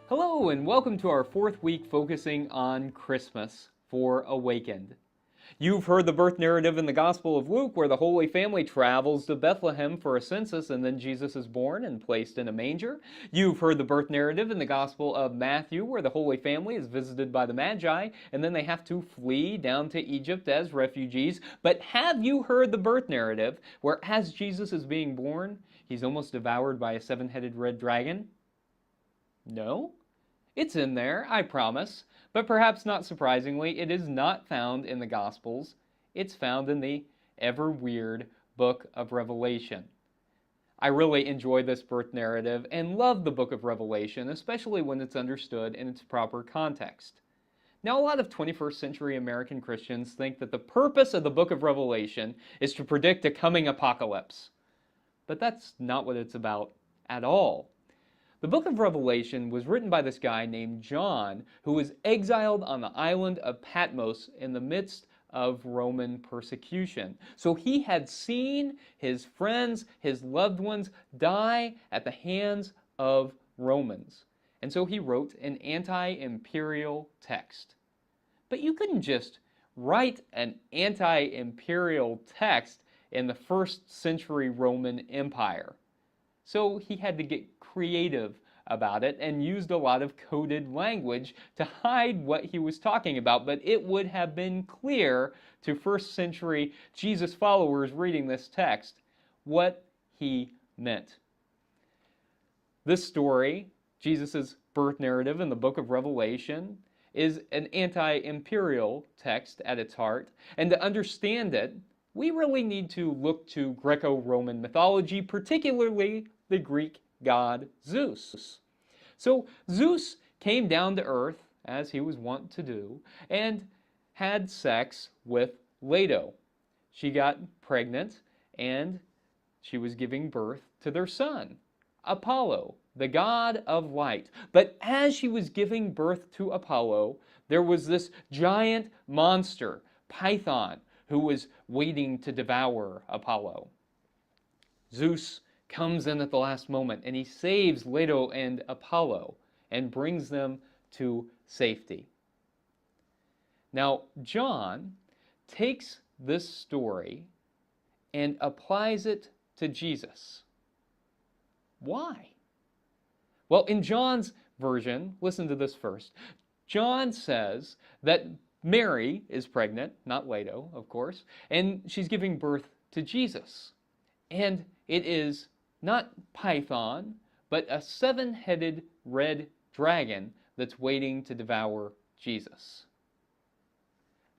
Hello, and welcome to our fourth week focusing on Christmas for Awakened. You've heard the birth narrative in the Gospel of Luke, where the Holy Family travels to Bethlehem for a census, and then Jesus is born and placed in a manger. You've heard the birth narrative in the Gospel of Matthew, where the Holy Family is visited by the Magi, and then they have to flee down to Egypt as refugees. But have you heard the birth narrative, where as Jesus is being born, he's almost devoured by a seven-headed red dragon? No? It's in there, I promise, but perhaps not surprisingly, it is not found in the Gospels. It's found in the ever-weird book of Revelation. I really enjoy this birth narrative and love the book of Revelation, especially when it's understood in its proper context. Now, a lot of 21st century American Christians think that the purpose of the book of Revelation is to predict a coming apocalypse. But that's not what it's about at all. The book of Revelation was written by this guy named John, who was exiled on the island of Patmos in the midst of Roman persecution. So he had seen his friends, his loved ones, die at the hands of Romans. And so he wrote an anti-imperial text. But you couldn't just write an anti-imperial text in the first century Roman Empire. So he had to get creative about it and used a lot of coded language to hide what he was talking about, but it would have been clear to first century Jesus followers reading this text what he meant. This story, Jesus' birth narrative in the book of Revelation, is an anti-imperial text at its heart, and to understand it, we really need to look to Greco-Roman mythology, particularly the Greek god Zeus. So Zeus came down to earth, as he was wont to do, and had sex with Leto. She got pregnant, and she was giving birth to their son, Apollo, the god of light. But as she was giving birth to Apollo, there was this giant monster, Python, who was waiting to devour Apollo. Zeus comes in at the last moment, and he saves Leto and Apollo and brings them to safety. Now, John takes this story and applies it to Jesus. Why? Well, in John's version, listen to this first. John says that Mary is pregnant, not Leto, of course, and she's giving birth to Jesus. And it is not Python, but a seven-headed red dragon that's waiting to devour Jesus.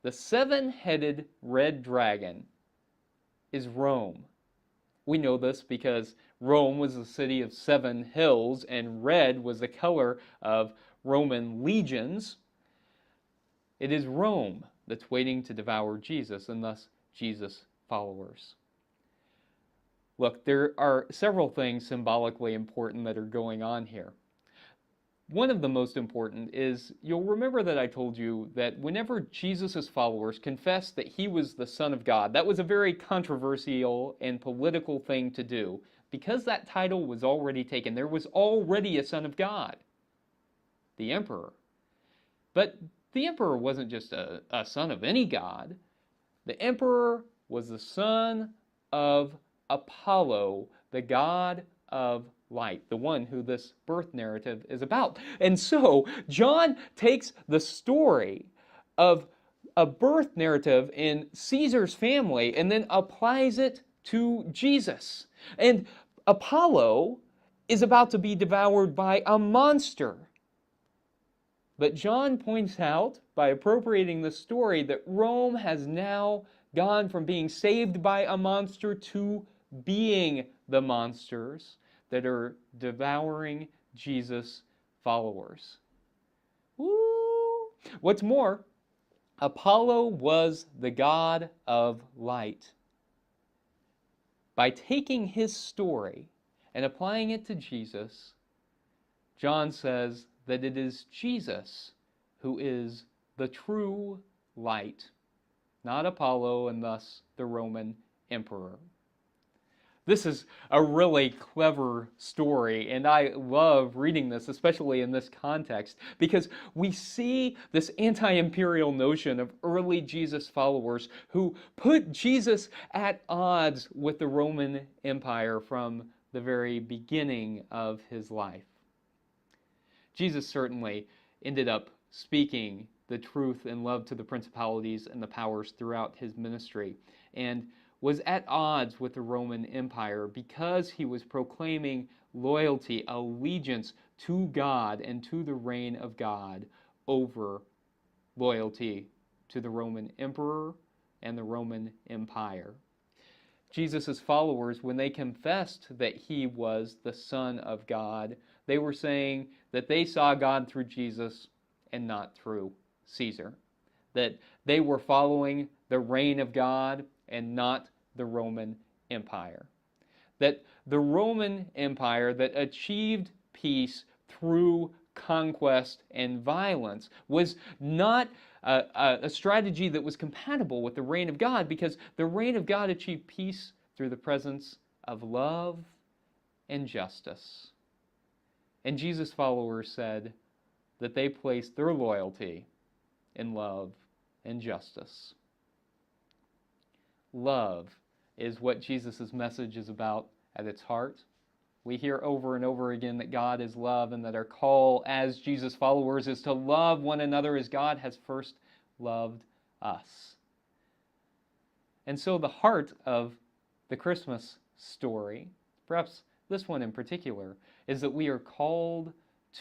The seven-headed red dragon is Rome. We know this because Rome was the city of seven hills, and red was the color of Roman legions. It is Rome that's waiting to devour Jesus, and thus Jesus' followers. Look, there are several things symbolically important that are going on here. One of the most important is, you'll remember that I told you that whenever Jesus' followers confessed that he was the Son of God, that was a very controversial and political thing to do, because that title was already taken. There was already a Son of God, the Emperor. But the Emperor wasn't just a son of any god. The Emperor was the son of Apollo, the god of light, the one who this birth narrative is about. And so John takes the story of a birth narrative in Caesar's family and then applies it to Jesus. And Apollo is about to be devoured by a monster. But John points out, by appropriating the story, that Rome has now gone from being saved by a monster to being the monsters that are devouring Jesus' followers. Woo! What's more, Apollo was the god of light. By taking his story and applying it to Jesus, John says that it is Jesus who is the true light, not Apollo and thus the Roman emperor. This is a really clever story, and I love reading this, especially in this context, because we see this anti-imperial notion of early Jesus followers who put Jesus at odds with the Roman Empire from the very beginning of his life. Jesus certainly ended up speaking the truth and love to the principalities and the powers throughout his ministry, and was at odds with the Roman Empire because he was proclaiming loyalty, allegiance to God and to the reign of God over loyalty to the Roman emperor and the Roman Empire. Jesus' followers, when they confessed that he was the Son of God, they were saying that they saw God through Jesus and not through Caesar. That they were following the reign of God and not the Roman Empire. That the Roman Empire that achieved peace through conquest and violence was not a strategy that was compatible with the reign of God, because the reign of God achieved peace through the presence of love and justice. And Jesus' followers said that they placed their loyalty in love and justice. Love is what Jesus' message is about at its heart. We hear over and over again that God is love, and that our call as Jesus followers is to love one another as God has first loved us. And so the heart of the Christmas story, perhaps this one in particular, is that we are called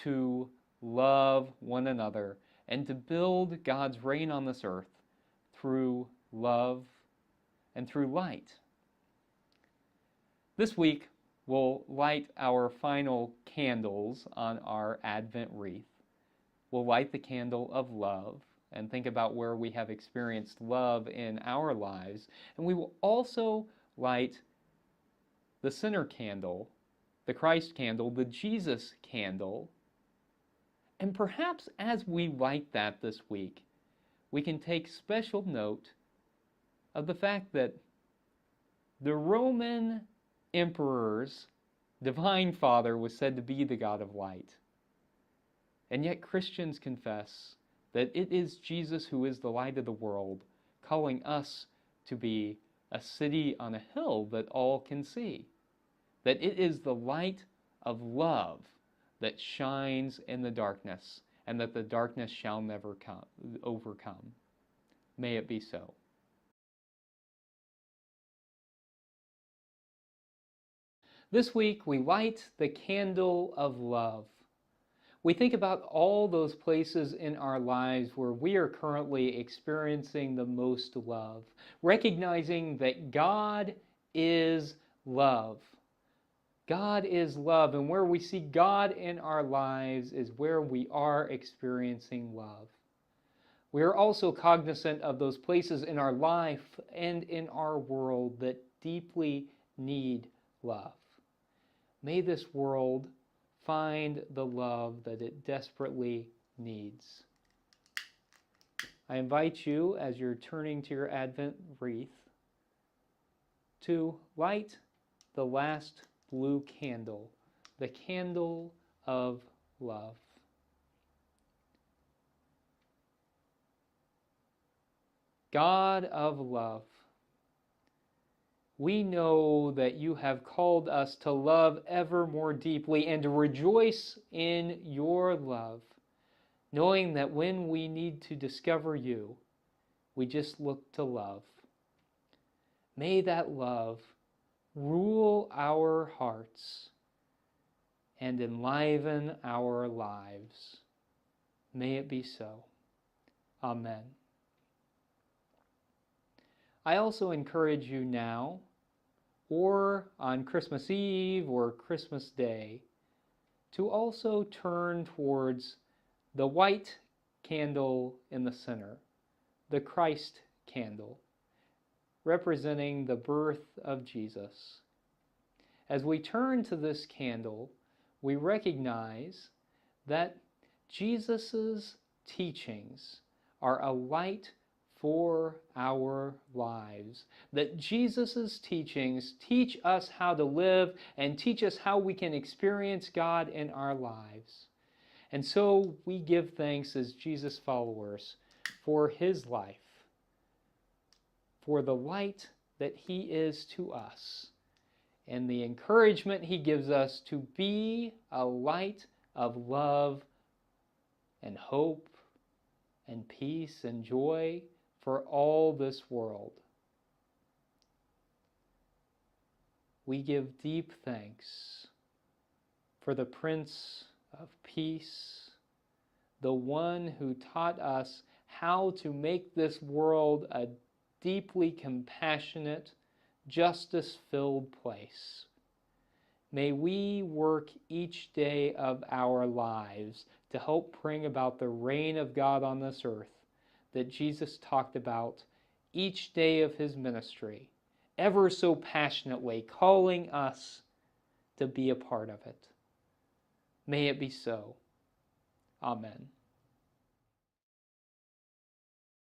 to love one another and to build God's reign on this earth through love and through light. This week, we'll light our final candles on our Advent wreath. We'll light the candle of love and think about where we have experienced love in our lives. And we will also light the center candle, the Christ candle, the Jesus candle. And perhaps as we light that this week, we can take special note of the fact that the Roman emperor's divine father was said to be the God of light. And yet Christians confess that it is Jesus who is the light of the world, calling us to be a city on a hill that all can see. That it is the light of love that shines in the darkness, and that the darkness shall never overcome. May it be so. This week, we light the candle of love. We think about all those places in our lives where we are currently experiencing the most love, recognizing that God is love. God is love, and where we see God in our lives is where we are experiencing love. We are also cognizant of those places in our life and in our world that deeply need love. May this world find the love that it desperately needs. I invite you, as you're turning to your Advent wreath, to light the last blue candle, the candle of love. God of love, we know that you have called us to love ever more deeply and to rejoice in your love, knowing that when we need to discover you, we just look to love. May that love rule our hearts and enliven our lives. May it be so. Amen. I also encourage you now, or on Christmas Eve or Christmas Day, to also turn towards the white candle in the center, the Christ candle, representing the birth of Jesus. As we turn to this candle, we recognize that Jesus' teachings are a light for our lives. That Jesus' teachings teach us how to live and teach us how we can experience God in our lives. And so we give thanks as Jesus followers for his life, for the light that he is to us, and the encouragement he gives us to be a light of love and hope and peace and joy for all this world. We give deep thanks for the Prince of Peace, the one who taught us how to make this world a deeply compassionate, justice-filled place. May we work each day of our lives to help bring about the reign of God on this earth that Jesus talked about each day of his ministry, ever so passionately calling us to be a part of it. May it be so. Amen.